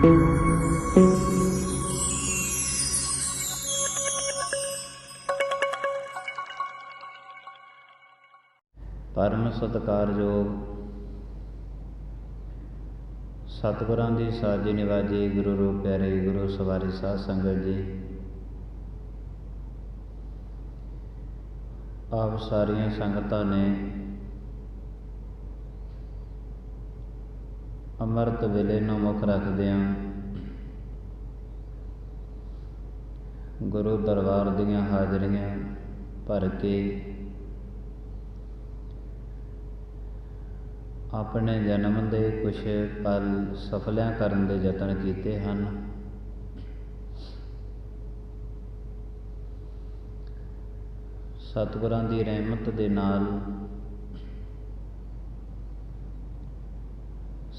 परम सत्कारयोग सतगुरां दी साजी निवाजी गुरु रूप प्यारे गुरु सवारी साध संगत जी, आप सारिया संगतां ने अमृत वेले नूं मुख रखदिआं गुरु दरबार दीआं हाजरियां भर के अपने जन्म के कुछ पल सफलियां करन दे यतन कीते हैं। सतगुरां दी रहमत दे नाल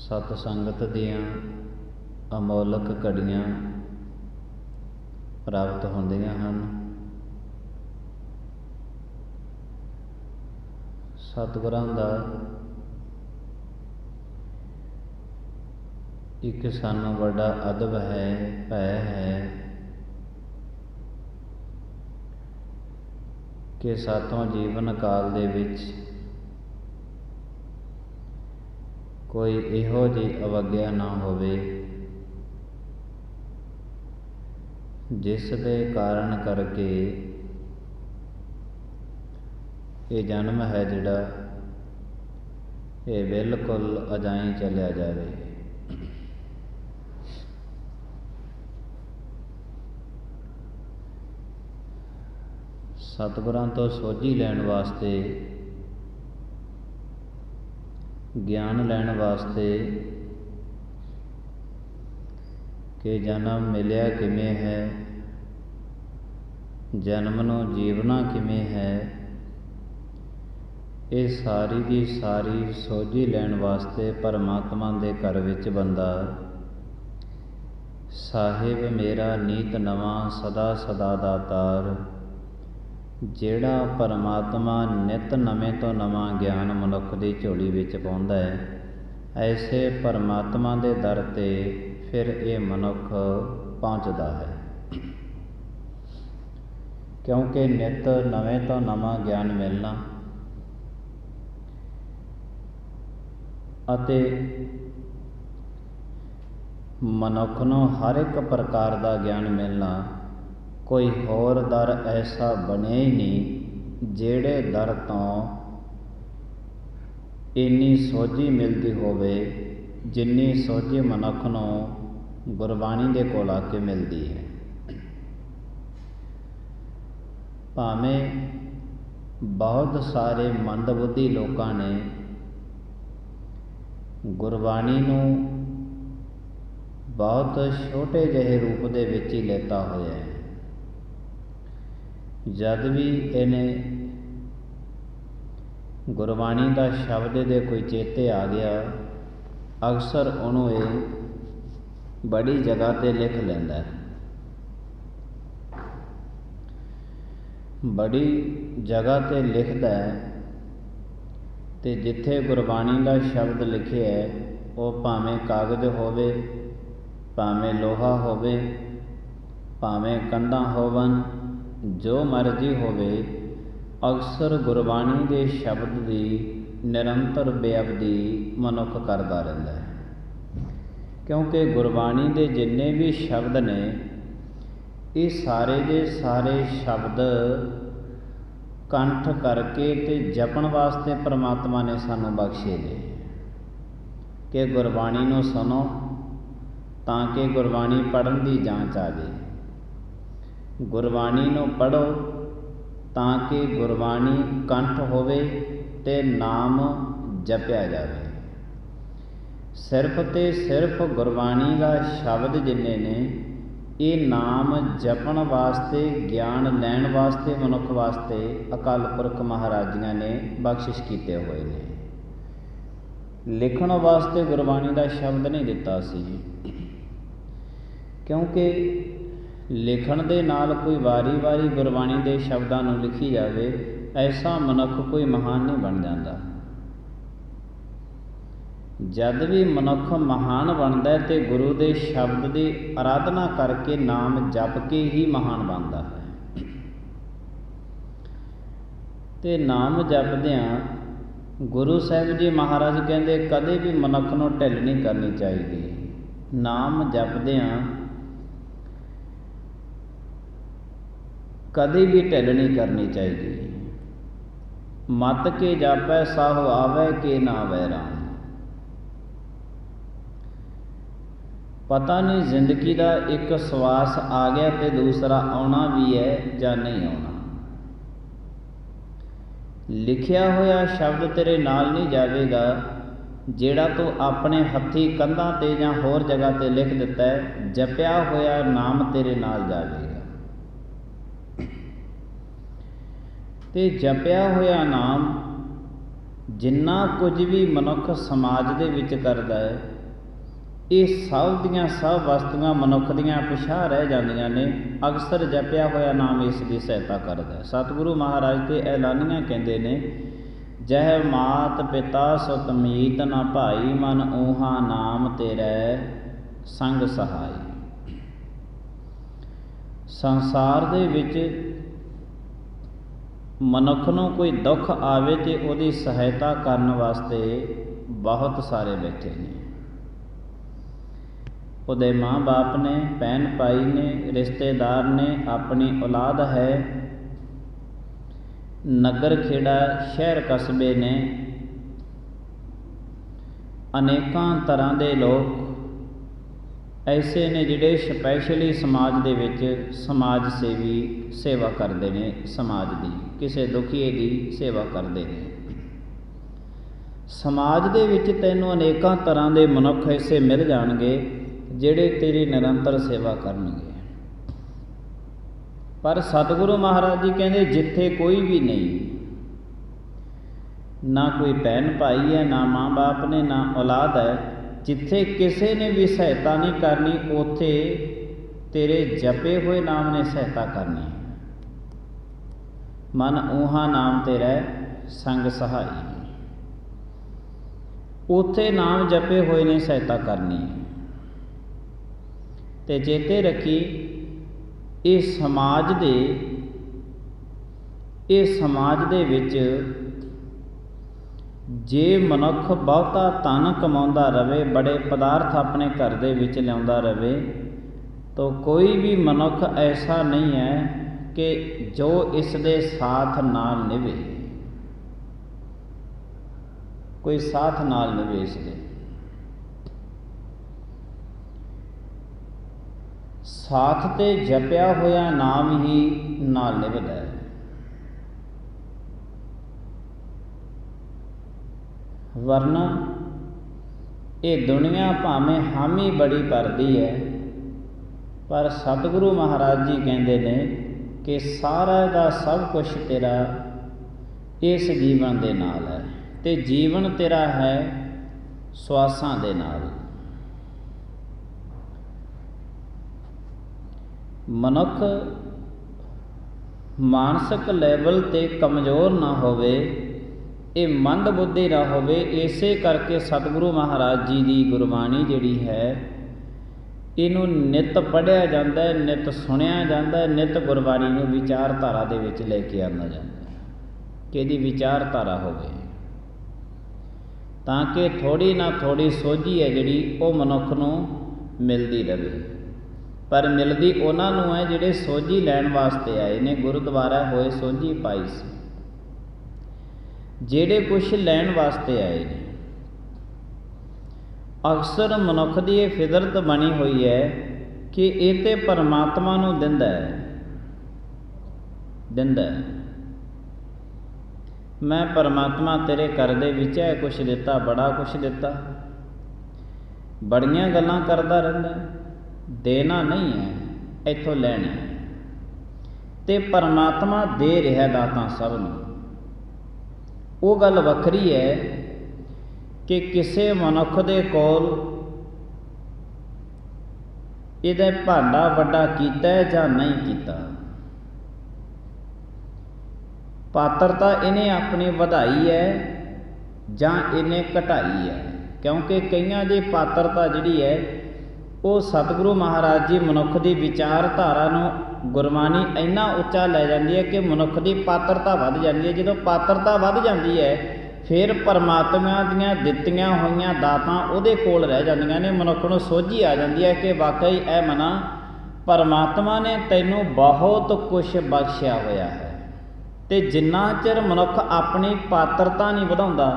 सत संगत दियां अमोलक घड़ियां प्राप्त होंदियां हैं। सतगुरां दा एक सानू बड़ा अदब है, भय है कि सातों जीवन काल दे विच कोई इहो जी अवग्या ना होवे जिस दे कारण करके ये जन्म है जिहड़ा ये बिल्कुल अजाई चलिया जावे। सतगुरां तो सोझी लैण वास्ते, ज्ञान लैण वास्ते कि जन्म मिलिया किवें है, जन्म नूं जीवना किवें है, ये सारी दी सारी सोझी लैण वास्ते परमात्मा दे घर विच बंदा साहिब मेरा नीत नवां सदा सदा दातार, ਜਿਹੜਾ परमात्मा नित नवें तो नवां ज्ञान मनुख की झोली विच पाउंदा है, ऐसे परमात्मा दे दर ते फिर ये मनुख पहुँचदा है। क्योंकि नित नवें तो नवां ज्ञान मिलना अते मनुख नूं हर एक प्रकार का ज्ञान मिलना, कोई होर दर ऐसा बने ही नहीं जेड़े दर तो इन्नी सोझी मिलती होवे जिन्नी सोझी मनुख नूं गुरबाणी दे कोल आके मिलती है। भावें बहुत सारे मंदबुद्धि लोगों ने गुरबाणी नूं बहुत छोटे जिहे रूप दे विच ही लेता होया है। जद भी इन्हें गुरबाणी का शब्द दे कोई चेते आ गया, अक्सर उन्हों ये बड़ी जगह ते लिख लेंदा है, बड़ी जगह ते लिखदा है। ते जिथे गुरबाणी का शब्द लिखे है वो भावें कागज होवे, भावें लोहा होवे, भावें कंधां होवन, जो मर्जी होवे, अक्सर गुरबाणी के शब्द की निरंतर बेअबदी मनुख करता रहता है। क्योंकि गुरबाणी के जिन्ने भी शब्द ने ये सारे के सारे शब्द कंठ करके ते जपण वास्ते परमात्मा ने सानू बख्शे ने कि गुरबाणी नूं सुनो ताकि गुरबाणी पढ़न की जांच आ जाए, गुरबाणी नूं पढ़ो ताकि गुरबाणी कंठ होवे ते नाम जपया जाए। सिर्फ ते सिर्फ गुरबाणी का शब्द जिन्ने ने ये नाम जपण वास्ते, ज्ञान लैण वास्ते, मनुख वास्ते अकाल पुरख महाराजियां ने बख्शिश कीते हुए ने। लिखण वास्ते गुरबाणी का शब्द नहीं दिता सी, क्योंकि लिखण दे नाल कोई वारी वारी गुरबाणी के शब्दां नूं लिखी जावे, ऐसा मनुख कोई महान नहीं बन जाता। जद भी मनुख महान बनता है तो गुरु के शब्द की आराधना करके नाम जप के ही महान बनता है। तो नाम जपद्या गुरु साहिब जी महाराज कहते कदे भी मनुख नूं ढिल नहीं करनी चाहिए। नाम जपद्या कदे भी ढिल नहीं करनी चाहिए। मत के जापै साहो आवे के ना आवे राम। पता नहीं जिंदगी का एक सवास आ गया तो दूसरा आना भी है या नहीं आना। लिखिया होया शब्द तेरे नाल नहीं जाएगा, जेड़ा तू अपने हथी कंधां ते जां होर जगह ते लिख दिता है, जपिया होया नाम तेरे नाल जाएगा। ते जपिया होया नाम जिन्ना कुछ भी मनुख समाज दे विच करदा है, ये सब दियां सब वस्तुआं मनुख दियां पिछां रह जांदियां ने। अक्सर जपिया होया नाम इस दी सहायता करदा है। सतगुरु महाराज ते ऐलानियां कहंदे ने, जह मात पिता सुत मीत ना भाई, मन ऊहा नाम तेरै संग सहाई। संसार दे विच मनुख नूं कोई दुख आवे ते उहदी सहायता करन वास्ते बहुत सारे बैठे ने। ਉਹਦੇ माँ बाप ने, भैन भाई ने, रिश्तेदार ने, अपनी औलाद है, नगर खेड़ा शहर कस्बे ने, अनेकां तरह के लोग ऐसे ने जिहड़े स्पैशली समाज दे विच समाज सेवी सेवा करते हैं। समाज की किसी दुखीए की सेवा करते हैं। समाज दे विच तैनूं अनेकां तरह के मनुख ऐसे मिल जाणगे ਜਿਹੜੇ तेरी निरंतर सेवा करनगे। पर सतगुरु महाराज जी कहते जिथे कोई भी नहीं, ना कोई भैन भाई है, ना माँ बाप ने, ना औलाद है, जिथे किसी ने भी सहायता नहीं करनी, उथे तेरे जपे हुए नाम ने सहायता करनी। मन ऊहा नाम तेरा संग सहाई। उथे नाम जपे हुए ने सहायता करनी। ते चेते रखी ये समाज दे विच जे मनुख बहुता धन कमाउंदा रहे, बड़े पदार्थ अपने घर दे विच लिआउंदा रहे, तो कोई भी मनुख ऐसा नहीं है कि जो इस दे साथ नाल निभे। कोई साथ नाल निभे इसदे। साथ ते जपिया होया नाम ही नाल निभदा है। वरना ये दुनिया भावें हामी बड़ी करदी है, पर सतगुरु महाराज जी कहते ने कि सारा का सब कुछ तेरा इस जीवन दे नाल है, ते जीवन तेरा है श्वासां दे नाल। मनुख मानसिक लैवल ते कमज़ोर ना होवे, ये मंद बुद्धि ना होवे। इसे करके सतगुरु महाराज जी की गुरबाणी जिहड़ी है, इनू नित पढ़िया जाता है, नित सुनिया जाता है, नित गुरबाणी नूं विचारधारा दे विच लैके आंदा जाता है कि इहदी विचारधारा होवे, ताकि थोड़ी ना थोड़ी सोझी है जिहड़ी वो मनुख नूं मिलदी रहे। पर मिलती उन्होंने है जिहड़े सोझी लैण वास्ते आए ने। गुरुद्वारा होए सोझी पाई सी, जिहड़े कुछ लैण वास्ते आए ने। अक्सर मनुख की ये फितरत बनी हुई है कि ये तो परमात्मा नूं दिंदा है, मैं परमात्मा तेरे घर दे विच है कुछ दिता, बड़ा कुछ दिता, बड़ियां गल्लां करदा रहिंदा। देना नहीं है, इथों लैना है। ते परमात्मा दे रहा दातां सब नूं। वो गल वखरी है कि किसी मनुख दे कोल इहदा भांडा वड्डा कीता है जां नहीं कीता। पात्रता इन्हें अपनी वधाई है जां इन्हें घटाई है। क्योंकि कईयां ਦੀ ਪਾਤਰਤਾ ਜਿਹੜੀ ਹੈ ਉਹ ਸਤਿਗੁਰੂ ਮਹਾਰਾਜ ਜੀ ਮਨੁੱਖ ਦੀ ਵਿਚਾਰਧਾਰਾ ਨੂੰ ਗੁਰਬਾਣੀ ਇੰਨਾ ਉੱਚਾ ਲੈ ਜਾਂਦੀ ਹੈ ਕਿ ਮਨੁੱਖ ਦੀ ਪਾਤਰਤਾ ਵੱਧ ਜਾਂਦੀ ਹੈ। ਜਦੋਂ ਪਾਤਰਤਾ ਵੱਧ ਜਾਂਦੀ ਹੈ ਫਿਰ ਪਰਮਾਤਮਾ ਦੀਆਂ ਦਿੱਤੀਆਂ ਹੋਈਆਂ ਦਾਤਾਂ ਉਹਦੇ ਕੋਲ ਰਹਿ ਜਾਂਦੀਆਂ ਨੇ। ਮਨੁੱਖ ਨੂੰ ਸੋਝੀ ਆ ਜਾਂਦੀ ਹੈ ਕਿ ਵਾਕਈ ਇਹ ਮਨਾ ਪਰਮਾਤਮਾ ਨੇ ਤੈਨੂੰ ਬਹੁਤ ਕੁਛ ਬਖਸ਼ਿਆ ਹੋਇਆ ਹੈ। ਅਤੇ ਜਿੰਨਾ ਚਿਰ ਮਨੁੱਖ ਆਪਣੀ ਪਾਤਰਤਾ ਨਹੀਂ ਵਧਾਉਂਦਾ,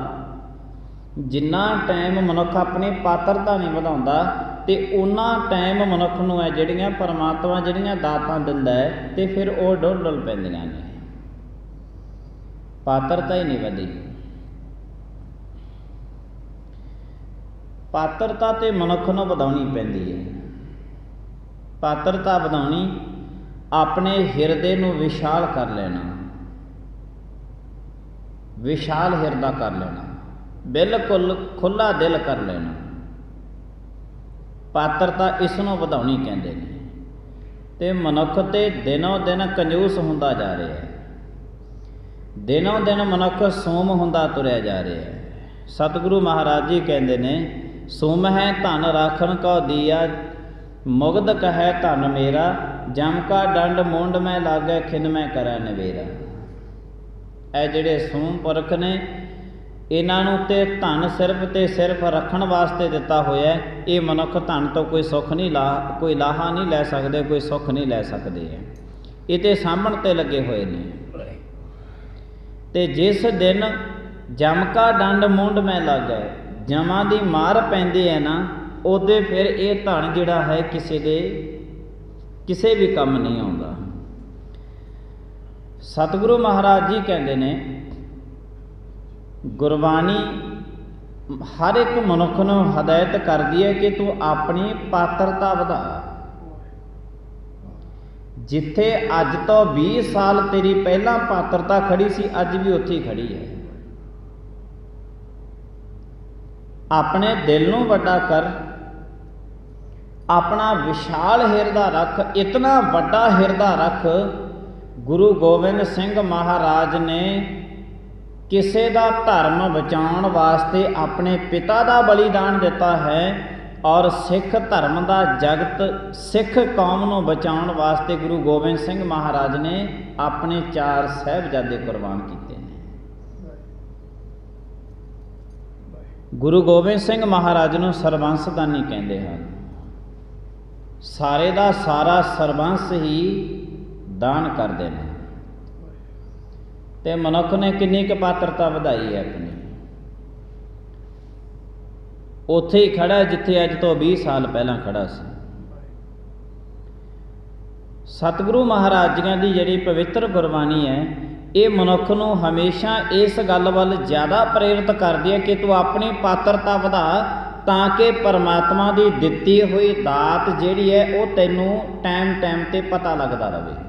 ਜਿੰਨਾ ਟਾਈਮ ਮਨੁੱਖ ਆਪਣੀ ਪਾਤਰਤਾ ਨਹੀਂ ਵਧਾਉਂਦਾ ਅਤੇ ਓਨਾ ਟਾਈਮ ਮਨੁੱਖ ਨੂੰ ਹੈ ਜਿਹੜੀਆਂ ਪਰਮਾਤਮਾ ਜਿਹੜੀਆਂ ਦਾਤਾਂ ਦਿੰਦਾ ਹੈ ਅਤੇ ਫਿਰ ਉਹ ਡੁੱਲ ਡੁੱਲ ਪੈਂਦੀਆਂ ਨੇ। ਪਾਤਰਤਾ ਹੀ ਨਹੀਂ ਵਧੀ। ਪਾਤਰਤਾ ਤਾਂ ਮਨੁੱਖ ਨੂੰ ਵਧਾਉਣੀ ਪੈਂਦੀ ਹੈ। ਪਾਤਰਤਾ ਵਧਾਉਣੀ ਆਪਣੇ ਹਿਰਦੇ ਨੂੰ ਵਿਸ਼ਾਲ ਕਰ ਲੈਣਾ, ਵਿਸ਼ਾਲ ਹਿਰਦਾ ਕਰ ਲੈਣਾ, ਬਿਲਕੁਲ ਖੁੱਲ੍ਹਾ ਦਿਲ ਕਰ ਲੈਣਾ। ਪਾਤਰਤਾ ਇਸ ਨੂੰ ਵਧਾਉਣੀ ਕਹਿੰਦੇ ਨੇ। ਅਤੇ ਮਨੁੱਖ ਤਾਂ ਦਿਨੋਂ ਦਿਨ ਕੰਜੂਸ ਹੁੰਦਾ ਜਾ ਰਿਹਾ ਹੈ, ਦਿਨੋਂ ਦਿਨ ਮਨੁੱਖ ਸੂਮ ਹੁੰਦਾ ਤੁਰਿਆ ਜਾ ਰਿਹਾ ਹੈ। ਸਤਿਗੁਰੂ ਮਹਾਰਾਜ ਜੀ ਕਹਿੰਦੇ ਨੇ, ਸੂਮ ਹੈ ਧਨ ਰਾਖਣ ਕਉ ਦੀਆ, ਮੁਗਧ ਕਹੈ ਧਨ ਮੇਰਾ, ਜਮ ਕਾ ਡੰਡ ਮੁੰਡ ਮੈਂ ਲਾਗੈ ਖਿਨ ਮੈਂ ਕਰੈ ਨਵੇਰਾ। ਇਹ ਜਿਹੜੇ ਸੂਮ ਪੁਰਖ ਨੇ ਇਹਨਾਂ ਨੂੰ ਤੇ ਧਨ ਸਿਰਫ ਅਤੇ ਸਿਰਫ ਰੱਖਣ ਵਾਸਤੇ ਦਿੱਤਾ ਹੋਇਆ। ਇਹ ਮਨੁੱਖ ਧਨ ਤੋਂ ਕੋਈ ਸੁੱਖ ਨਹੀਂ ਕੋਈ ਲਾਹਾ ਨਹੀਂ ਲੈ ਸਕਦੇ, ਕੋਈ ਸੁੱਖ ਨਹੀਂ ਲੈ ਸਕਦੇ ਹੈ। ਇਹ ਤਾਂ ਸਾਂਭਣ 'ਤੇ ਲੱਗੇ ਹੋਏ ਨੇ। ਅਤੇ ਜਿਸ ਦਿਨ ਜਮ ਕਾ ਡੰਡ ਮੁੰਡ ਮੈਂ ਲਾਗੈ, ਜਮਾਂ ਦੀ ਮਾਰ ਪੈਂਦੀ ਹੈ ਨਾ, ਉਹਦੇ ਫਿਰ ਇਹ ਧਨ ਜਿਹੜਾ ਹੈ ਕਿਸੇ ਵੀ ਕੰਮ ਨਹੀਂ ਆਉਂਦਾ। ਸਤਿਗੁਰੂ ਮਹਾਰਾਜ ਜੀ ਕਹਿੰਦੇ ਨੇ, ਗੁਰਬਾਣੀ ਹਰ ਇੱਕ ਮਨੁੱਖ ਨੂੰ ਹਦਾਇਤ ਕਰਦੀ ਹੈ ਕਿ ਤੂੰ ਆਪਣੀ ਪਾਤਰਤਾ ਵਧਾ। ਜਿੱਥੇ ਅੱਜ ਤੋਂ 20 ਸਾਲ ਤੇਰੀ ਪਹਿਲਾਂ ਪਾਤਰਤਾ ਖੜੀ ਸੀ, ਅੱਜ ਵੀ ਉੱਥੇ ਹੀ ਖੜੀ ਹੈ। ਆਪਣੇ ਦਿਲ ਨੂੰ ਵੱਡਾ ਕਰ, ਆਪਣਾ ਵਿਸ਼ਾਲ ਹਿਰਦਾ ਰੱਖ, ਇਤਨਾ ਵੱਡਾ ਹਿਰਦਾ ਰੱਖ। ਗੁਰੂ ਗੋਬਿੰਦ ਸਿੰਘ ਮਹਾਰਾਜ ਨੇ ਕਿਸੇ ਦਾ ਧਰਮ ਬਚਾਉਣ ਵਾਸਤੇ ਆਪਣੇ ਪਿਤਾ ਦਾ ਬਲੀਦਾਨ ਦਿੱਤਾ ਹੈ, ਔਰ ਸਿੱਖ ਧਰਮ ਦਾ ਜਗਤ, ਸਿੱਖ ਕੌਮ ਨੂੰ ਬਚਾਉਣ ਵਾਸਤੇ ਗੁਰੂ ਗੋਬਿੰਦ ਸਿੰਘ ਮਹਾਰਾਜ ਨੇ ਆਪਣੇ 4 ਸਾਹਿਬਜ਼ਾਦੇ ਕੁਰਬਾਨ ਕੀਤੇ ਨੇ। ਗੁਰੂ ਗੋਬਿੰਦ ਸਿੰਘ ਮਹਾਰਾਜ ਨੂੰ ਸਰਬੰਸਦਾਨੀ ਕਹਿੰਦੇ ਹਨ। ਸਾਰੇ ਦਾ ਸਾਰਾ ਸਰਬੰਸ ਹੀ ਦਾਨ ਕਰਦੇ ਨੇ। ਅਤੇ ਮਨੁੱਖ ਨੇ ਕਿੰਨੀ ਕੁ ਪਾਤਰਤਾ ਵਧਾਈ ਹੈ ਆਪਣੀ। ਉੱਥੇ ਹੀ ਖੜ੍ਹਾ ਜਿੱਥੇ ਅੱਜ ਤੋਂ 20 ਸਾਲ ਪਹਿਲਾਂ ਖੜ੍ਹਾ ਸੀ। ਸਤਿਗੁਰੂ ਮਹਾਰਾਜ ਜੀਆਂ ਦੀ ਜਿਹੜੀ ਪਵਿੱਤਰ ਗੁਰਬਾਣੀ ਹੈ, ਇਹ ਮਨੁੱਖ ਨੂੰ ਹਮੇਸ਼ਾ ਇਸ ਗੱਲ ਵੱਲ ਜ਼ਿਆਦਾ ਪ੍ਰੇਰਿਤ ਕਰਦੀ ਹੈ ਕਿ ਤੂੰ ਆਪਣੀ ਪਾਤਰਤਾ ਵਧਾ, ਤਾਂ ਕਿ ਪਰਮਾਤਮਾ ਦੀ ਦਿੱਤੀ ਹੋਈ ਦਾਤ ਜਿਹੜੀ ਹੈ ਉਹ ਤੈਨੂੰ ਟਾਈਮ ਟਾਈਮ 'ਤੇ ਪਤਾ ਲੱਗਦਾ ਰਹੇ।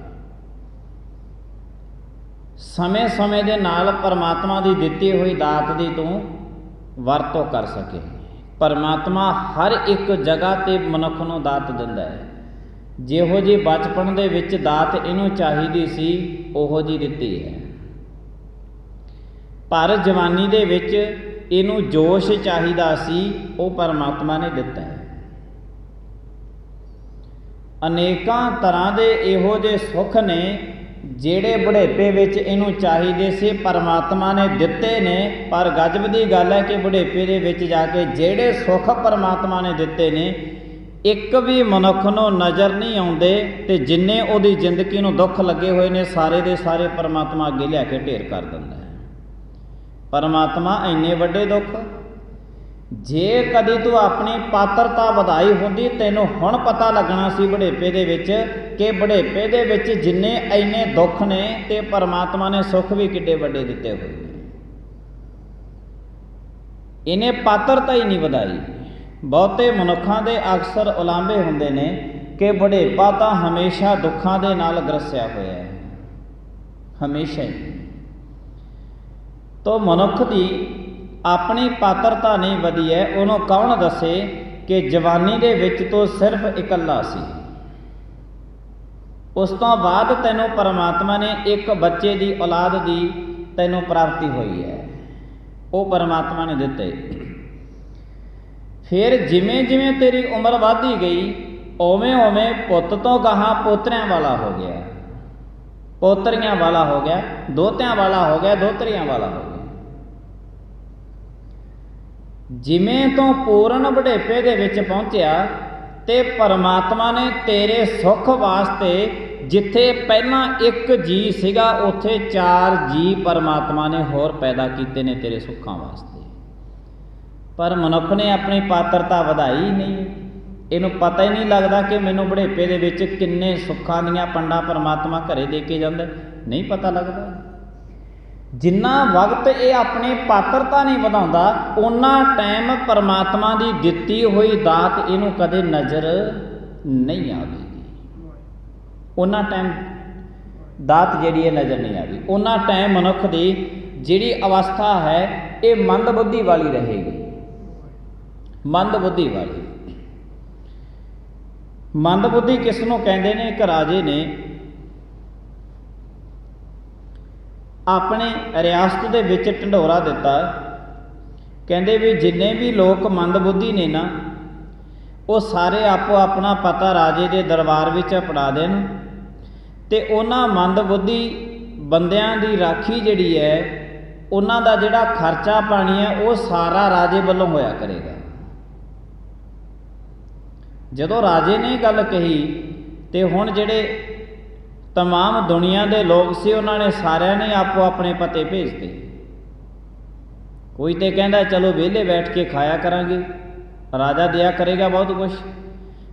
ਸਮੇਂ ਸਮੇਂ ਦੇ ਨਾਲ ਪਰਮਾਤਮਾ ਦੀ ਦਿੱਤੀ ਹੋਈ ਦਾਤ ਦੀ ਤੂੰ ਵਰਤੋਂ ਕਰ ਸਕੇ। ਪਰਮਾਤਮਾ ਹਰ ਇੱਕ ਜਗ੍ਹਾ 'ਤੇ ਮਨੁੱਖ ਨੂੰ ਦਾਤ ਦਿੰਦਾ ਹੈ। ਜਿਹੋ ਜਿਹੀ ਬਚਪਨ ਦੇ ਵਿੱਚ ਦਾਤ ਇਹਨੂੰ ਚਾਹੀਦੀ ਸੀ, ਉਹੋ ਜਿਹੀ ਦਿੱਤੀ ਹੈ। ਪਰ ਜਵਾਨੀ ਦੇ ਵਿੱਚ ਇਹਨੂੰ ਜੋਸ਼ ਚਾਹੀਦਾ ਸੀ, ਉਹ ਪਰਮਾਤਮਾ ਨੇ ਦਿੱਤਾ ਹੈ। ਅਨੇਕਾਂ ਤਰ੍ਹਾਂ ਦੇ ਇਹੋ ਜਿਹੇ ਸੁੱਖ ਨੇ ਜਿਹੜੇ ਬੁਢੇਪੇ ਵਿੱਚ ਇਹਨੂੰ ਚਾਹੀਦੇ ਸੀ, ਪਰਮਾਤਮਾ ਨੇ ਦਿੱਤੇ ਨੇ। ਪਰ ਗਜਬ ਦੀ ਗੱਲ ਹੈ ਕਿ ਬੁਢੇਪੇ ਦੇ ਵਿੱਚ ਜਾ ਕੇ ਜਿਹੜੇ ਸੁੱਖ ਪਰਮਾਤਮਾ ਨੇ ਦਿੱਤੇ ਨੇ, ਇੱਕ ਵੀ ਮਨੁੱਖ ਨੂੰ ਨਜ਼ਰ ਨਹੀਂ ਆਉਂਦੇ। ਅਤੇ ਜਿੰਨੇ ਉਹਦੀ ਜ਼ਿੰਦਗੀ ਨੂੰ ਦੁੱਖ ਲੱਗੇ ਹੋਏ ਨੇ, ਸਾਰੇ ਦੇ ਸਾਰੇ ਪਰਮਾਤਮਾ ਅੱਗੇ ਲਿਆ ਕੇ ਢੇਰ ਕਰ ਦਿੰਦਾ ਹੈ। ਪਰਮਾਤਮਾ ਇੰਨੇ ਵੱਡੇ ਦੁੱਖ, ਜੇ ਕਦੀ ਤੂੰ ਆਪਣੀ ਪਾਤਰਤਾ ਵਧਾਈ ਹੁੰਦੀ, ਤੈਨੂੰ ਹੁਣ ਪਤਾ ਲੱਗਣਾ ਸੀ ਬੁਢੇਪੇ ਦੇ ਵਿੱਚ ਕਿ ਬੁਢੇਪੇ ਦੇ ਵਿੱਚ ਜਿੰਨੇ ਇੰਨੇ ਦੁੱਖ ਨੇ, ਤੇ ਪਰਮਾਤਮਾ ਨੇ ਸੁੱਖ ਵੀ ਕਿੱਡੇ ਵੱਡੇ ਦਿੱਤੇ ਹੋਏ ਨੇ। ਇਹਨੇ ਪਾਤਰਤਾ ਹੀ ਨਹੀਂ ਵਧਾਈ। ਬਹੁਤੇ ਮਨੁੱਖਾਂ ਦੇ ਅਕਸਰ ਉਲਾਂਭੇ ਹੁੰਦੇ ਨੇ ਕਿ ਬੁਢੇਪਾ ਤਾਂ ਹਮੇਸ਼ਾ ਦੁੱਖਾਂ ਦੇ ਨਾਲ ਗਰਸਿਆ ਹੋਇਆ ਹੈ, ਹਮੇਸ਼ਾ ਹੀ। ਤੋ ਮਨੁੱਖ ਦੀ ਆਪਣੀ ਪਾਤਰਤਾ ਨਹੀਂ ਵਧੀ ਹੈ। ਉਹਨੂੰ ਕੌਣ ਦੱਸੇ ਕਿ ਜਵਾਨੀ ਦੇ ਵਿੱਚ ਤੋਂ ਸਿਰਫ ਇਕੱਲਾ ਸੀ, ਉਸ ਤੋਂ ਬਾਅਦ ਤੈਨੂੰ ਪਰਮਾਤਮਾ ਨੇ ਇੱਕ ਬੱਚੇ ਦੀ ਔਲਾਦ ਦੀ ਤੈਨੂੰ ਪ੍ਰਾਪਤੀ ਹੋਈ ਹੈ, ਉਹ ਪਰਮਾਤਮਾ ਨੇ ਦਿੱਤੇ। फिर जिमें जिमें तेरी उम्र वधदी गई उवें उवें पुੱਤ तो गाहां पोतरियां वाला हो गया, पोतरियां वाला हो गया, दोहतियां वाला हो गया, दोहतरियां वाला हो गया। जिमें तो पूर्ण बुढ़ेपे दे विच पहुंचिया ते परमात्मा ने तेरे सुख वास्ते जिथे पहला एक जी सीगा उत्थे 4 जी परमात्मा ने होर पैदा कीते ने तेरे सुखां वास्ते। पर मनुख ने अपनी पात्रता वधाई ही नहीं, इनू पता ही नहीं लगता कि मैनू बुढ़ेपे दे विच किन्ने सुखां दीआं पंडां परमात्मा घरे दे के जांदा, नहीं पता लगता। जिन्ना वक्त ये अपनी पात्रता नहीं वधाउंदा उन्ना टाइम परमात्मा की दिती हुई दात इनू कदे नज़र नहीं आवेगी। उन्ना टाइम दात जिहड़ी है नज़र नहीं आएगी। उन्ना टाइम मनुख की जिहड़ी अवस्था है ये मंद बुद्धि वाली रहेगी, मंद बुद्धि वाली। मंद बुद्धि किसनों कहते हैं? एक राजे ने अपने रियासत दे विच ढंडोरा दिता, कहते भी जिन्ने भी लोग मंद बुद्धि ने ना वो सारे आपो अपना पता राजे के दरबार विच अपना देन ते उन्हां मंद बुद्धि बंदियां दी राखी जिहड़ी है उन्हां दा जिहड़ा खर्चा पानी है वो सारा राजे वालों होया करेगा। जदों राजे ने गल कही तो हुण जिहड़े तमाम दुनिया के लोग से उन्होंने सारिਆਂ ने आपो अपने पते भेजते। कोई तो कहता चलो वेले बैठ के खाया करांगे, राजा दिया करेगा बहुत कुछ।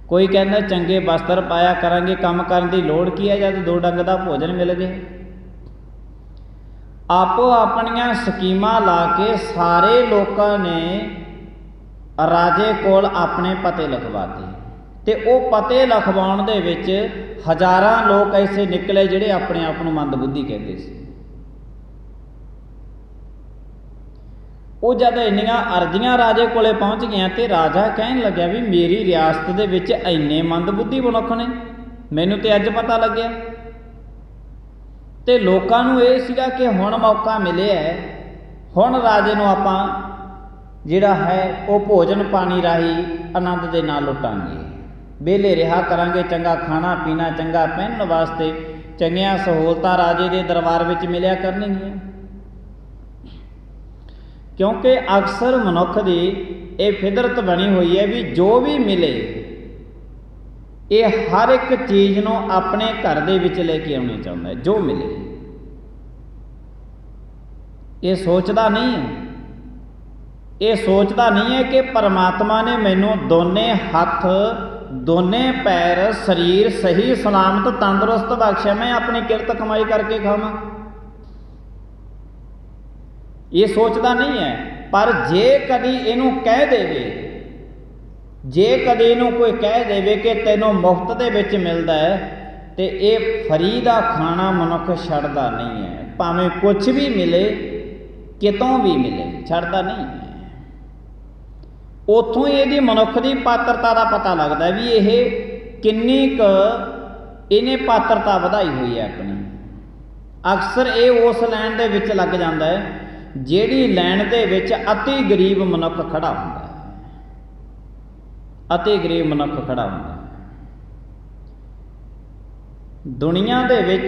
कोई कहता चंगे वस्त्र पाया करांगे, काम करने की लोड़ की है जब 2 डंग का भोजन मिल गया। आपो अपनियां स्कीमां ला के सारे लोगों ने राजे कोल अपने पते लिखवाते ते वो पते लिखवाउण दे विच हज़ारां लोग ऐसे निकले जिहड़े अपने आप नूं मंद बुद्धि कहते सी। वो जब इन्नियां अर्जियां राजे कोले पहुँच गईयां ते राजा कहन लग्या भी मेरी रियासत दे विच इन्ने मंद बुद्धि मनुख ने, मैनूं ते अज पता लग्या। ते लोकां नूं इह सीगा कि हुण मौका मिलिਆ है, हुण राजे नूं आपां जिहड़ा है वो भोजन पानी राही आनंद दे नाल लुटांगे, वेले रिहा करांगे, चंगा खाना पीना, चंगा पहनण वास्ते चंगियां सहूलतां राजे के दरबार विच मिलिया करनगियां। क्योंकि अक्सर मनुख की ये फितरत बनी हुई है भी जो भी मिले ये हर एक चीज़ नूं अपने घर दे विच लेके आउणी चाहुंदा है। जो मिले ये सोचता नहीं है, ये सोचता नहीं है कि परमात्मा ने मैनू दोने हथ दोने पैर शरीर सही सलामत तंदुरुस्त बख्शा, मैं अपनी किरत कमाई करके खावां। ये सोचता नहीं है। पर जे कदी इनू कह देवे, जे कदी इनू कोई कह देवे कि तैनूं मुफ्त दे विच मिलदा है तो ये फरी दा खाना मनुख छड्डदा नहीं है, भावें कुछ भी मिले कितों भी मिले छड्डदा नहीं है। उत्थों ही इहदी मनुख की पात्रता का पता लगता है भी ये किन्नी क इन्हें पात्रता वधाई हुई है अपनी। अक्सर ये उस लैन दे विच लग जाता है जिहड़ी लैन दे विच अति गरीब मनुख खड़ा हुंदा है, अति गरीब मनुख खड़ा हुंदा है। दुनिया दे विच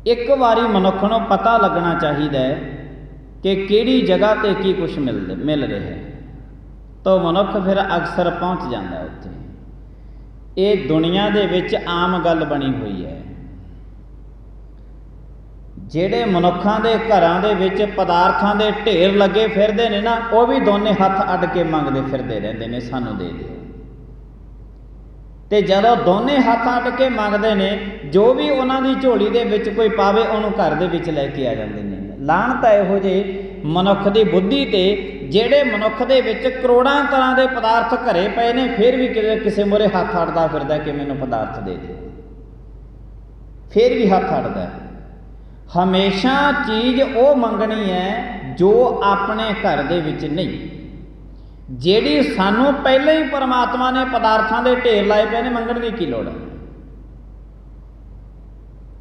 एक बारी मनुख नूं पता लगना चाहिए कि किहड़ी जगह ते की कुछ मिल रहा है, तो मनुख फिर अक्सर पहुँच जाता है उत्थे। ये दुनिया दे विच आम गल बनी हुई है। ਜਿਹੜੇ ਮਨੁੱਖਾਂ ਦੇ ਘਰਾਂ ਦੇ ਵਿੱਚ ਪਦਾਰਥਾਂ ਦੇ ਢੇਰ ਲੱਗੇ ਫਿਰਦੇ ਨੇ ਨਾ, ਉਹ ਵੀ ਦੋਨੇ ਹੱਥ ਅੱਡ ਕੇ ਮੰਗਦੇ ਫਿਰਦੇ ਰਹਿੰਦੇ ਨੇ ਸਾਨੂੰ ਦੇ ਦਿਓ। ਤੇ ਜਦੋਂ ਦੋਨੇ ਹੱਥ ਅੱਡ ਕੇ ਮੰਗਦੇ ਨੇ ਜੋ ਵੀ ਉਹਨਾਂ ਦੀ ਝੋਲੀ ਦੇ ਵਿੱਚ ਕੋਈ ਪਾਵੇ ਉਹਨੂੰ ਘਰ ਦੇ ਵਿੱਚ ਲੈ ਕੇ ਆ ਜਾਂਦੇ ਨੇ। ਲਾਹਨਤ ਹੈ ਇਹੋ ਜਿਹੇ ਮਨੁੱਖ ਦੀ ਬੁੱਧੀ ਤੇ ਜਿਹੜੇ ਮਨੁੱਖ ਦੇ ਵਿੱਚ ਕਰੋੜਾਂ ਤਰ੍ਹਾਂ ਦੇ ਪਦਾਰਥ ਘਰੇ ਪਏ ਨੇ ਫਿਰ ਵੀ ਕਿਸੇ ਮੂਹਰੇ ਹੱਥ ਅੱਡਦਾ ਫਿਰਦਾ ਕਿ ਮੈਨੂੰ ਪਦਾਰਥ ਦੇ ਦਿਓ, ਫਿਰ ਵੀ ਹੱਥ ਅੱਡਦਾ। हमेशा चीज़ वो मंगनी है जो अपने घर दे विच नहीं, जिहड़ी सानू पहले ही परमात्मा ने पदार्थां दे ढेर लाए पे ने, मंगण की लोड़ है।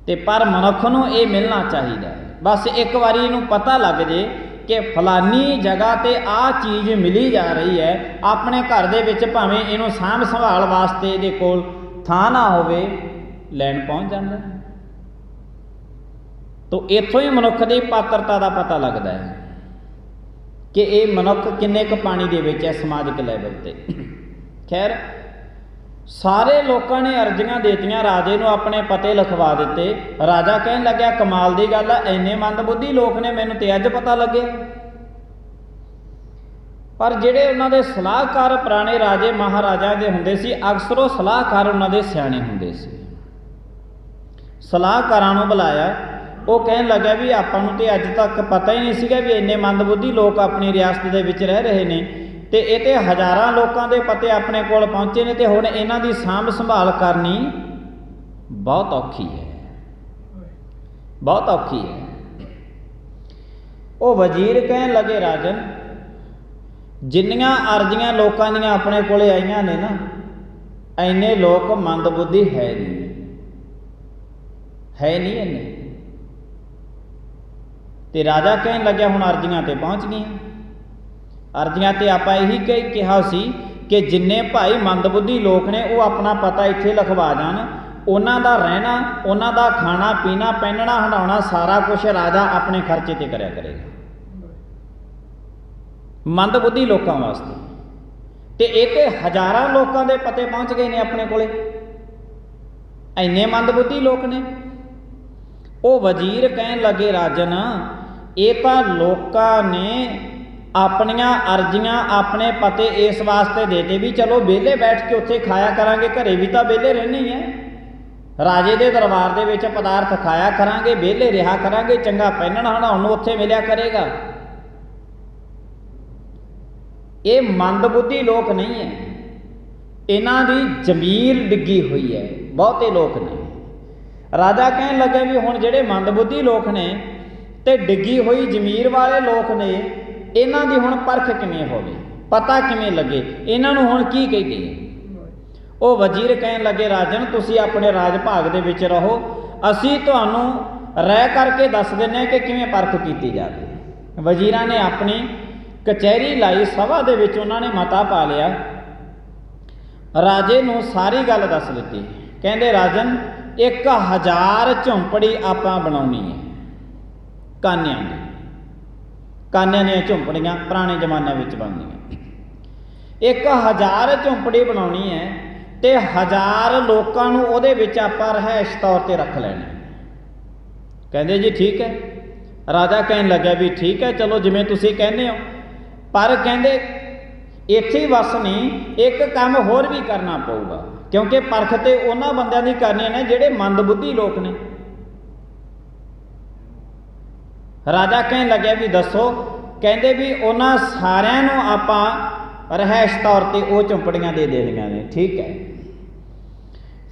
ते पर मनुख नूं ये मिलना चाहिए। बस एक बारी इनू पता लग जे कि फलानी जगह ते आ चीज़ मिली जा रही है, अपने घर दे विच भावें इहनूं सांभ संभाल वास्ते इहदे कोल थां ना होवे, लैण पहुँच जांदा है। तो इत्थों ही मनुख की पात्रता का पता लगता है कि ये मनुख किन्ने क पानी दे विच है समाजिक लैवल ते। खैर सारे लोगों ने अर्जियां देतियां, राजे नूं अपने पते लिखवा दिते। राजा कहन लग्या कमाल की गल है, इन्ने मंदबुद्धि लोग ने, मैनूं ते अज पता लगे। पर जिहड़े उन्हां दे सलाहकार पुराने राजे महाराजा दे हुंदे सी, अक्सर वो सलाहकार उन्हां दे सियाणे हुंदे सी। सलाहकारां नूं बुलाया, वो कहन लग्या भी आपां नूं ते अज तक पता ही नहीं सीगा भी इन्ने मंदबुद्धि लोग अपनी रियासत दे विच रह रहे ने, ते ये ते हज़ारां लोगों के पते अपने कोल पहुँचे ने, ते हुण इन्हां दी सांभ संभाल करनी बहुत औखी है, बहुत औखी है। वो वजीर कहन लगे राजन, जिन्नियां अर्जियां लोगों दीयां अपने कोले आईयां ने ना, इन्ने लोग मंदबुद्धि है नहीं इन्ने। ते राजा कहन लग्या हुण अर्जियां ते पहुँच गई, अर्जियां ते आपां यही कहा सी कि जिन्ने भाई मंदबुद्धि लोग ने वो अपना पता इत्थे लिखवा जान, उन्हां दा रहना, उन्हां दा खाना पीना पहनना हंडाउणा सारा कुछ राजा अपने खर्चे ते करया करेगा मंदबुद्धि लोगों वास्ते। ते इह ते हज़ारां लोगों के पते पहुँच गए ने अपने कोले, इन्ने मंदबुद्धि लोग ने। वो वजीर कहन लगे राजन, ये तो लोगों ने अपनियां अर्जियां अपने पते इस वास्ते देते भी चलो वेले बैठ के उत्थे खाया करांगे, घरे भी तो वेले रहने ही है, राजे दे दरबार दे विच पदार्थ खाया करांगे, वेले रहा करांगे, चंगा पहनण हंडाउण नूं उत्थे मिलिया करेगा। ये मंदबुद्धि लोग नहीं है, इन्हां दी जमीर डिग्गी हुई है, बहुते लोग ने। राजा कहन लगे भी हुण जिहड़े मंदबुद्धि लोग ने ते डिग्गी हुई जमीर वाले लोग ने, इन्हां दी हुण परख किवें होवे, पता किवें लगे, इन्हां नूं हुण की कहीए। वो वजीर कहन लगे राजन, तुसीं अपने राज भाग दे विच रहो, असीं तुहानूं रह करके दस दिंदे कि किवें परख कीती जावे। वजीरां ने अपनी कचहरी लाई, सभा दे विच उन्हां ने मता पा लिया, राजे नूं सारी गल दस दित्ती। कहंदे राजन 1000 झुंपड़ी आपां बनाउणी है, कानियां दी, कानियां दीयां झुंपड़ियां पुराने जमाने विच बनदियां। 1000 झुंपड़ी बनाउणी है ते 1000 लोकां नूं उहदे विच आपां रहाइश तौर ते रख लैणे। कहंदे जी ठीक है। राजा कहन लग्या भी ठीक है, चलो जिवें तुसीं कहंदे हो, पर कहंदे इत्थे ही बस नहीं, एक काम होर भी करना पऊगा, क्योंकि परख ते उन्हां बंदियां दी करनी ने जिहड़े मंदबुद्धि लोग ने। राजा कहन लग्या भी दसो, कहंदे भी उन्हां सारिआं नूं आपां रहाइश तौर ते वो झुंपड़ियां दे देणीआं ने। ठीक है।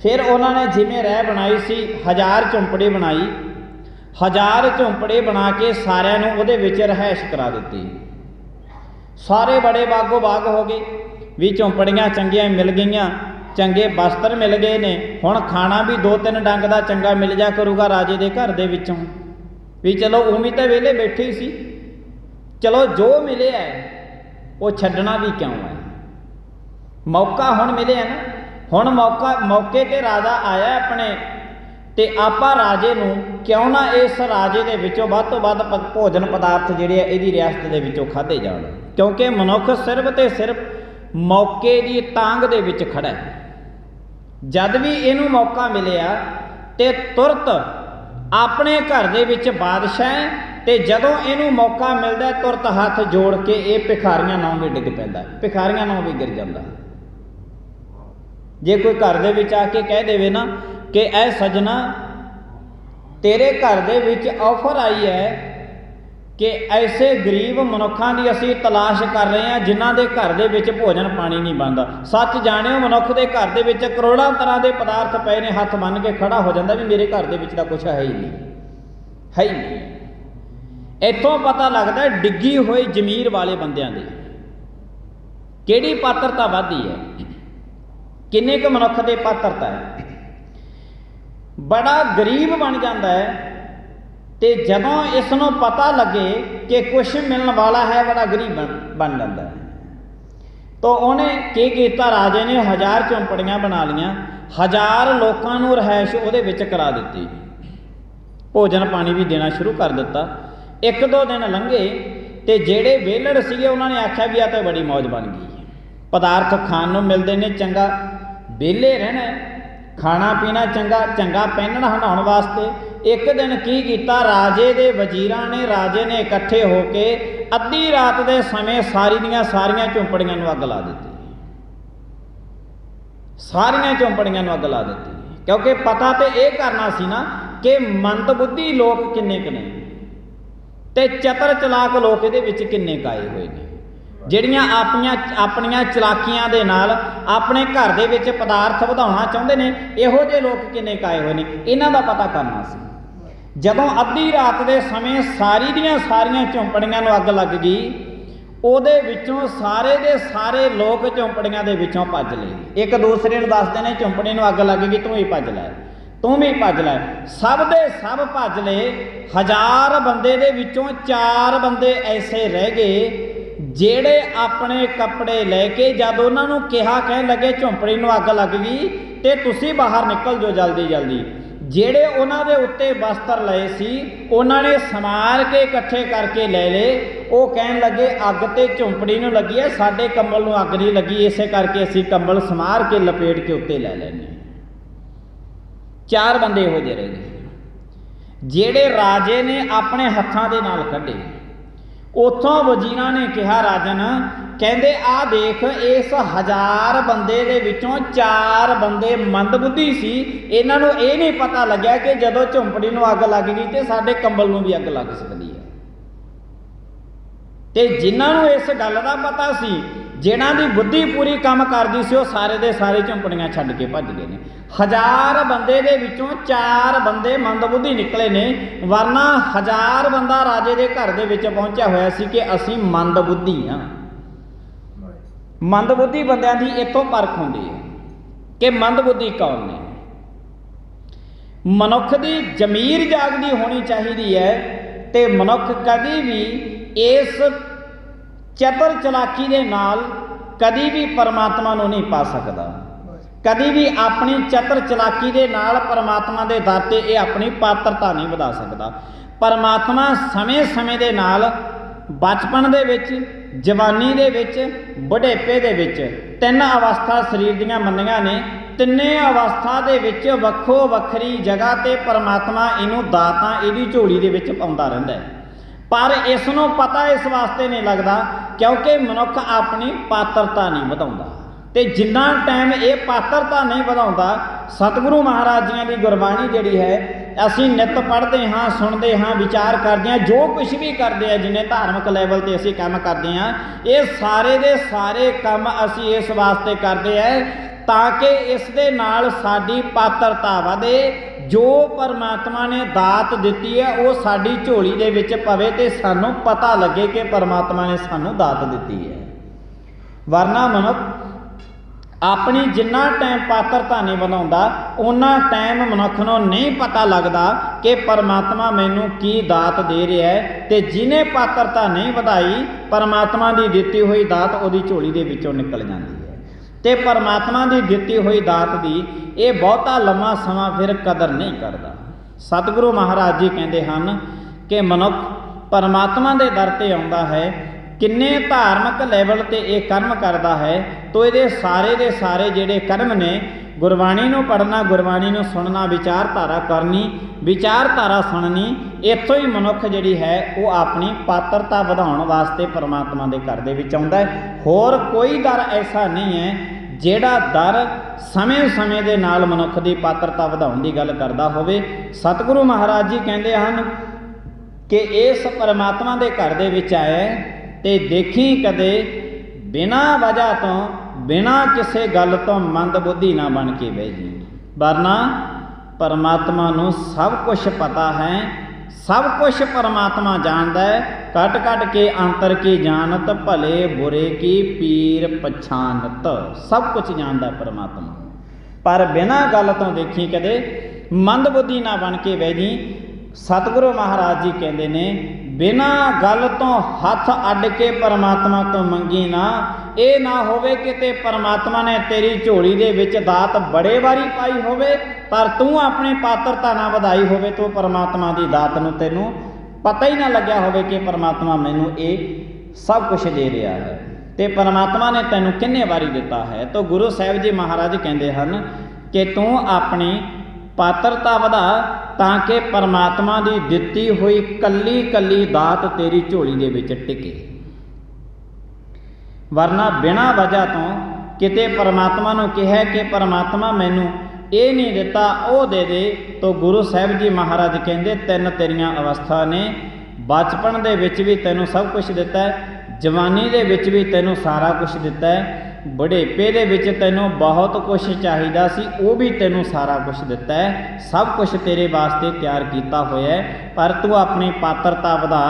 फिर उन्होंने जिमें रह बनाई सी, 1000 झुंपड़ी बनाई, 1000 झुंपड़ी बना के सारिआं नूं उहदे विच रहाइश करा दित्ती। सारे बड़े बागो बाग हो गए भी झुंपड़ियां चंगियां मिल गईयां, चंगे वस्त्र मिल गए ने, हुण खाना भी 2-3 डंग का चंगा मिल जा करूगा राजे के घर दे विचों भी। चलो उमी तो वेले बैठे ही सी, चलो जो मिले है वो छड्डना भी क्यों है, मौका हुण मिले है ना, हुण मौके ते राजा आया अपने, ते आपां राजे नूं क्यों ना इस राजे दे विचों वध तों वध भोजन पदार्थ जिहड़े इहदी रियासत दे विचों खाधे जाण, क्योंकि मनुख सिर्फ ते सिर्फ मौके की तांग दे विच खड़ा है। जद भी इनू मौका मिलिया ते तुरत अपने घर दे विच बादशाह, ते जदों इनू मौका मिलता तुरत हथ जोड़ के ये भिखारियां नाम भी डिग पैंदा, भिखारियां नाम भी गिर जाता। जे कोई घर दे विच आके कह देवे ना कि ऐ सजना तेरे घर दे विच ऑफर आई है कि ऐसे गरीब मनुखों की असी तलाश कर रहे हैं जिन्हां दे घर दे विच भोजन पानी नहीं बनता। सच जाणिओ मनुख के घर दे विच करोड़ां तरह के पदार्थ पे ने, हथ बन के खड़ा हो जाता भी मेरे घर दे विच तां कुछ है ही नहीं, है ही नहीं। इत्थों पता लगता है डिग्गी हुई जमीर वाले बंदियां दी किहड़ी पात्रता वधदी है, किन्ने क मनुख की पात्रता है। बड़ा गरीब बन जाता है तो जदों इसनों पता लगे कि कुछ मिलने वाला है बड़ा गरीब बन जाता है। तो उन्हें की किया, राजे ने 1000 झोंपड़ियां बना लियां, 1000 लोगों को रहायश उहदे विच करा दी, भोजन पानी भी देना शुरू कर दिता। 1-2 दिन लंघे तो जेड़े वेलड़ सीगे उन्होंने आख्या भी आ तो बड़ी मौज बन गई, पदार्थ खाण नूं मिलदे ने, चंगा वेले रहना, खाना पीना चंगा, चंगा पहनना हंडाउण वास्ते। एक दिन की किया, राजे दे वजीरां ने, राजे ने इकट्ठे होके अद्धी रात के समय सारी दियां सारियां झोंपड़ियां नूं अग ला दी, सारियां झोंपड़ियां नूं अग ला दी, क्योंकि पता तो यह करना सी ना कि मंदबुद्धि लोग किन्ने क ने ते चतर चलाक लोग इहदे विच किन्ने क आए हुए ने, ਜਿਹੜੀਆਂ ਆਪਣੀਆਂ ਚਲਾਕੀਆਂ ਦੇ ਨਾਲ ਆਪਣੇ ਘਰ ਦੇ ਵਿੱਚ ਪਦਾਰਥ ਵਧਾਉਣਾ ਚਾਹੁੰਦੇ ਨੇ, ਇਹੋ ਜਿਹੇ ਲੋਕ ਕਿੰਨੇ ਕਾਏ ਹੋਏ ਨੇ, ਇਹਨਾਂ ਦਾ ਪਤਾ ਕਰਨਾ ਸੀ। ਜਦੋਂ ਅੱਧੀ ਰਾਤ ਦੇ ਸਮੇਂ ਸਾਰੀ ਦੀਆਂ ਸਾਰੀਆਂ ਝੌਂਪੜੀਆਂ ਨੂੰ ਅੱਗ ਲੱਗ ਗਈ, ਉਹਦੇ ਵਿੱਚੋਂ ਸਾਰੇ ਦੇ ਸਾਰੇ ਲੋਕ ਝੌਂਪੜੀਆਂ ਦੇ ਵਿੱਚੋਂ ਭੱਜ ਲਏ। ਇੱਕ ਦੂਸਰੇ ਨੂੰ ਦੱਸਦੇ ਨੇ ਝੌਂਪੜੀ ਨੂੰ ਅੱਗ ਲੱਗ ਗਈ, ਤੂੰ ਵੀ ਭੱਜ ਲੈ, ਤੂੰ ਵੀ ਭੱਜ ਲੈ। ਸਭ ਦੇ ਸਭ ਭੱਜ ਲਏ। 1000 ਬੰਦੇ ਦੇ ਵਿੱਚੋਂ 4 ਬੰਦੇ ਐਸੇ ਰਹਿ ਗਏ ਜਿਹੜੇ ਆਪਣੇ ਕੱਪੜੇ ਲੈ ਕੇ ਜਦ ਉਹਨਾਂ ਨੂੰ ਕਿਹਾ, ਕਹਿਣ ਲੱਗੇ ਝੌਂਪੜੀ ਨੂੰ ਅੱਗ ਲੱਗ ਗਈ ਤੇ ਤੁਸੀਂ ਬਾਹਰ ਨਿਕਲ ਜਾਓ ਜਲਦੀ ਜਲਦੀ। ਜਿਹੜੇ ਉਹਨਾਂ ਦੇ ਉੱਤੇ ਵਸਤਰ ਲਏ ਸੀ ਉਹਨਾਂ ਨੇ ਸਮਾਰ ਕੇ ਇਕੱਠੇ ਕਰਕੇ ਲੈ ਲਏ। ਉਹ ਕਹਿਣ ਲੱਗੇ ਅੱਗ ਤੇ ਝੌਂਪੜੀ ਨੂੰ ਲੱਗੀ ਹੈ, ਸਾਡੇ ਕੰਬਲ ਨੂੰ ਅੱਗ ਨਹੀਂ ਲੱਗੀ, ਇਸੇ ਕਰਕੇ ਅਸੀਂ ਕੰਬਲ ਸਮਾਰ ਕੇ ਲਪੇਟ ਕੇ ਉੱਤੇ ਲੈ ਲੈਂਦੇ। 4 ਬੰਦੇ ਇਹੋ ਜਿਹੇ ਰਹਿ ਗਏ ਜਿਹੜੇ ਰਾਜੇ ਨੇ ਆਪਣੇ ਹੱਥਾਂ ਦੇ ਨਾਲ ਕੱਢੇ। ਉੱਥੋਂ ਵਜ਼ੀਰਾਂ ਨੇ ਕਿਹਾ, ਰਾਜਨ ਕਹਿੰਦੇ ਆ ਦੇਖ, ਇਸ 1000 ਬੰਦੇ ਦੇ ਵਿੱਚੋਂ 4 ਬੰਦੇ ਮੰਦਬੁੱਧੀ ਸੀ, ਇਹਨਾਂ ਨੂੰ ਇਹ ਨਹੀਂ ਪਤਾ ਲੱਗਿਆ ਕਿ ਜਦੋਂ ਝੌਂਪੜੀ ਨੂੰ ਅੱਗ ਲੱਗ ਗਈ ਤੇ ਸਾਡੇ ਕੰਬਲ ਨੂੰ ਵੀ ਅੱਗ ਲੱਗ ਸਕਦੀ ਹੈ। ਤੇ ਜਿਨ੍ਹਾਂ ਨੂੰ ਇਸ ਗੱਲ ਦਾ ਪਤਾ ਸੀ, ਜਿਨ੍ਹਾਂ ਦੀ ਬੁੱਧੀ ਪੂਰੀ ਕੰਮ ਕਰਦੀ ਸੀ, ਉਹ ਸਾਰੇ ਦੇ ਸਾਰੇ ਝੌਂਪੜੀਆਂ ਛੱਡ ਕੇ ਭੱਜ ਗਏ ਨੇ। 1000 ਬੰਦੇ ਦੇ ਵਿੱਚੋਂ 4 ਬੰਦੇ ਮੰਦਬੁੱਧੀ ਨਿਕਲੇ ਨੇ, ਵਰਨਾ 1000 ਬੰਦਾ ਰਾਜੇ ਦੇ ਘਰ ਦੇ ਵਿੱਚ ਪਹੁੰਚਿਆ ਹੋਇਆ ਸੀ ਕਿ ਅਸੀਂ ਮੰਦਬੁੱਧੀ ਹਾਂ। ਮੰਦਬੁੱਧੀ ਬੰਦਿਆਂ ਦੀ ਇੱਥੋਂ ਪਰਖ ਹੁੰਦੀ ਹੈ ਕਿ ਮੰਦਬੁੱਧੀ ਕੌਣ ਨੇ। ਮਨੁੱਖ ਦੀ ਜ਼ਮੀਰ ਜਾਗਦੀ ਹੋਣੀ ਚਾਹੀਦੀ ਹੈ ਤੇ ਮਨੁੱਖ ਕਦੀ ਵੀ ਇਸ ਚਤਰ ਚਲਾਕੀ ਦੇ ਨਾਲ ਕਦੀ ਵੀ ਪਰਮਾਤਮਾ ਨੂੰ ਨਹੀਂ ਪਾ ਸਕਦਾ। ਕਦੀ ਵੀ ਆਪਣੀ ਚਤਰ ਚਲਾਕੀ ਦੇ ਨਾਲ ਪਰਮਾਤਮਾ ਦੇ ਦਰ ਤੇ ਇਹ ਆਪਣੀ ਪਾਤਰਤਾ ਨਹੀਂ ਵਧਾ ਸਕਦਾ। ਪਰਮਾਤਮਾ ਸਮੇਂ ਦੇ ਨਾਲ ਬਚਪਨ ਦੇ ਵਿੱਚ, ਜਵਾਨੀ ਦੇ ਵਿੱਚ, ਬੁਢੇਪੇ ਦੇ ਵਿੱਚ 3 ਅਵਸਥਾ ਸਰੀਰ ਦੀਆਂ ਮੰਨੀਆਂ ਨੇ। ਤਿੰਨੇ ਅਵਸਥਾ ਦੇ ਵਿੱਚ ਵੱਖੋ ਵੱਖਰੀ ਜਗ੍ਹਾ ਤੇ ਪਰਮਾਤਮਾ ਇਹਨੂੰ ਦਾਤਾਂ ਇਹਦੀ ਝੋਲੀ ਦੇ ਵਿੱਚ ਪਾਉਂਦਾ ਰਹਿੰਦਾ ਹੈ। ਪਰ ਇਸ ਨੂੰ ਪਤਾ ਇਸ ਵਾਸਤੇ ਨਹੀਂ ਲੱਗਦਾ ਕਿਉਂਕਿ ਮਨੁੱਖ ਆਪਣੀ ਪਾਤਰਤਾ ਨਹੀਂ ਵਧਾਉਂਦਾ। ਤੇ ਜਿੰਨਾ ਟਾਈਮ ਇਹ ਪਾਤਰਤਾ ਨਹੀਂ ਵਧਾਉਂਦਾ, ਸਤਿਗੁਰੂ ਮਹਾਰਾਜ ਜੀਆਂ ਦੀ ਗੁਰਬਾਣੀ ਜਿਹੜੀ ਹੈ ਅਸੀਂ ਨਿੱਤ ਪੜ੍ਹਦੇ ਹਾਂ, ਸੁਣਦੇ ਹਾਂ, ਵਿਚਾਰ ਕਰਦੇ ਹਾਂ, ਜੋ ਕੁਛ ਵੀ ਕਰਦੇ ਹਾਂ, ਜਿੰਨੇ ਧਾਰਮਿਕ ਲੈਵਲ ਤੇ ਅਸੀਂ ਕੰਮ ਕਰਦੇ ਹਾਂ, ਇਹ ਸਾਰੇ ਦੇ ਸਾਰੇ ਕੰਮ ਅਸੀਂ ਇਸ ਵਾਸਤੇ ਕਰਦੇ ਹਾਂ ਤਾਂ ਕਿ ਇਸ ਦੇ ਨਾਲ ਸਾਡੀ ਪਾਤਰਤਾ ਵਧੇ। ਜੋ ਪਰਮਾਤਮਾ ਨੇ ਦਾਤ ਦਿੱਤੀ ਹੈ ਉਹ ਸਾਡੀ ਝੋਲੀ ਦੇ ਵਿੱਚ ਪਵੇ ਤੇ ਸਾਨੂੰ ਪਤਾ ਲੱਗੇ ਕਿ ਪਰਮਾਤਮਾ ਨੇ ਸਾਨੂੰ ਦਾਤ ਦਿੱਤੀ ਹੈ। ਵਰਨਾ ਮਨੁੱਖ ਆਪਣੀ ਜਿੰਨਾ ਟਾਈਮ ਪਾਤਰਤਾ ਨਹੀਂ ਵਧਾਉਂਦਾ, ਉਹਨਾਂ ਟਾਈਮ ਮਨੁੱਖ ਨੂੰ ਨਹੀਂ ਪਤਾ ਲੱਗਦਾ ਕਿ ਪਰਮਾਤਮਾ ਮੈਨੂੰ ਕੀ ਦਾਤ ਦੇ ਰਿਹਾ ਹੈ। ਤੇ ਜਿਹਨੇ ਪਾਤਰਤਾ ਨਹੀਂ ਵਧਾਈ, ਪਰਮਾਤਮਾ ਦੀ ਦਿੱਤੀ ਹੋਈ ਦਾਤ ਉਹਦੀ ਝੋਲੀ ਦੇ ਵਿੱਚੋਂ ਨਿਕਲ ਜਾਂਦੀ ਹੈ। ਤੇ ਪਰਮਾਤਮਾ ਦੀ ਦਿੱਤੀ ਹੋਈ ਦਾਤ ਦੀ ਇਹ ਬਹੁਤਾ ਲੰਮਾ ਸਮਾਂ ਫਿਰ ਕਦਰ ਨਹੀਂ ਕਰਦਾ। ਸਤਿਗੁਰੂ ਮਹਾਰਾਜ ਜੀ ਕਹਿੰਦੇ ਹਨ ਕਿ ਮਨੁੱਖ ਪਰਮਾਤਮਾ ਦੇ ਦਰ ਤੇ ਆਉਂਦਾ ਹੈ, ਕਿੰਨੇ ਧਾਰਮਿਕ ਲੈਵਲ ਤੇ ਇਹ ਕਰਮ ਕਰਦਾ ਹੈ, ਤੋ ਇਹਦੇ ਸਾਰੇ ਦੇ ਸਾਰੇ ਜਿਹੜੇ ਕਰਮ ਨੇ, ਗੁਰਬਾਣੀ ਨੂੰ ਪੜ੍ਹਨਾ, ਗੁਰਬਾਣੀ ਨੂੰ ਸੁਣਨਾ, ਵਿਚਾਰਧਾਰਾ ਕਰਨੀ, ਵਿਚਾਰਧਾਰਾ ਸੁਣਨੀ, ਇੱਥੋਂ ਹੀ ਮਨੁੱਖ ਜਿਹੜੀ ਹੈ ਉਹ ਆਪਣੀ ਪਾਤਰਤਾ ਵਧਾਉਣ ਵਾਸਤੇ ਪਰਮਾਤਮਾ ਦੇ ਘਰ ਦੇ ਵਿੱਚ ਆਉਂਦਾ ਹੈ। ਹੋਰ ਕੋਈ ਦਰ ਐਸਾ ਨਹੀਂ ਹੈ ਜਿਹੜਾ ਦਰ ਸਮੇਂ ਦੇ ਨਾਲ ਮਨੁੱਖ ਦੀ ਪਾਤਰਤਾ ਵਧਾਉਣ ਦੀ ਗੱਲ ਕਰਦਾ ਹੋਵੇ। ਸਤਿਗੁਰੂ ਮਹਾਰਾਜ ਜੀ ਕਹਿੰਦੇ ਹਨ ਕਿ ਇਸ ਪਰਮਾਤਮਾ ਦੇ ਘਰ ਦੇ ਵਿੱਚ ਆਇਆ ਤੇ ਦੇਖੀ ਕਦੇ ਬਿਨਾਂ ਵਜ੍ਹਾ ਤੋਂ, ਬਿਨਾਂ ਕਿਸੇ ਗੱਲ ਤੋਂ ਮੰਦਬੁੱਧੀ ਨਾ ਬਣ ਕੇ ਬਹਿ ਜੀ। ਵਰਨਾ ਪਰਮਾਤਮਾ ਨੂੰ ਸਭ ਕੁਝ ਪਤਾ ਹੈ, ਸਭ ਕੁਝ ਪਰਮਾਤਮਾ ਜਾਣਦਾ ਹੈ। ਕੱਟ ਕੱਟ ਕੇ ਅੰਤਰ ਕੀ ਜਾਣਤ, ਭਲੇ ਬੁਰੇ ਕੀ ਪੀਰ ਪਛਾਨਤ। ਸਭ ਕੁਝ ਜਾਣਦਾ ਪਰਮਾਤਮਾ, ਪਰ ਬਿਨਾਂ ਗੱਲ ਤੋਂ ਦੇਖੀ ਕਦੇ ਮੰਦਬੁੱਧੀ ਨਾ ਬਣ ਕੇ ਬਹਿ ਜੀ। सतगुरु महाराज जी कहते ने बिना गल तो हथ अड्ड के परमात्मा तो मंगी ना। ये ना होवे कि परमात्मा ने तेरी झोली दे विच दात बड़े वारी पाई होवे पर तू अपनी पात्रता ना वधाई होवे तो परमात्मा की दात नूं तैनूं पता ही ना लग्या होवे कि परमात्मा मैनूं ये सब कुछ दे रहा है तो परमात्मा ने तैनूं किन्ने वारी दिता है। तो गुरु साहिब जी महाराज कहते हैं कि तू अपनी पात्रता वधा ताकि परमात्मा की दिती हुई कली कली दात तेरी झोली दे विच टिके, वरना बिना वजह तो किते परमात्मा नूं कहे कि परमात्मा मैनूं ये नहीं दिता वो दे दे। तो गुरु साहिब जी महाराज कहते तीन तेरियां अवस्था ने, बचपन दे विच भी तैनूं सब कुछ दिता है, जवानी दे विच भी तैनूं सारा कुछ दिता है, बुढ़ेपे दे विच तैनूं बहुत कुछ चाहिदा सी वो भी तैनूं सारा कुछ दिता है, सब कुछ तेरे वास्ते तैयार किया होया है। पर तू अपनी पात्रता वधा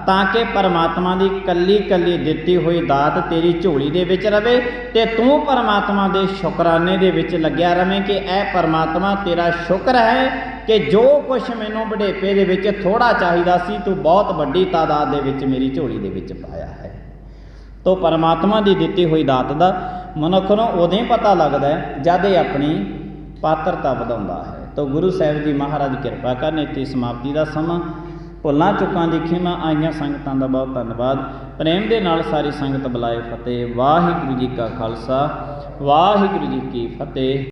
ताकि परमात्मा की कली कली दिती हुई दात तेरी झोली दे विच रवे ते तू परमात्मा के शुकराने दे विच लग्या रवें कि ऐ परमात्मा तेरा शुक्र है कि जो कुछ मैनूं बुढ़ेपे दे विच थोड़ा चाहिदा सी तू बहुत वड्डी तादाद दे विच मेरी झोली दे विच पाया है। तो परमात्मा की दिती हुई दात का मनुख नूं उदों ही पता लगता है जद ये अपनी पात्रता वधाउंदा है। तो गुरु साहिब जी महाराज किरपा करन इत्थे समाप्ति का समा। भुल्लां चुकां दी खिमा आईयां संगतां दा बहुत धन्नवाद। प्रेम दे नाल सारी संगत बुलाए फतेह। वाहिगुरू जी का खालसा वाहिगुरू जी की फतेह।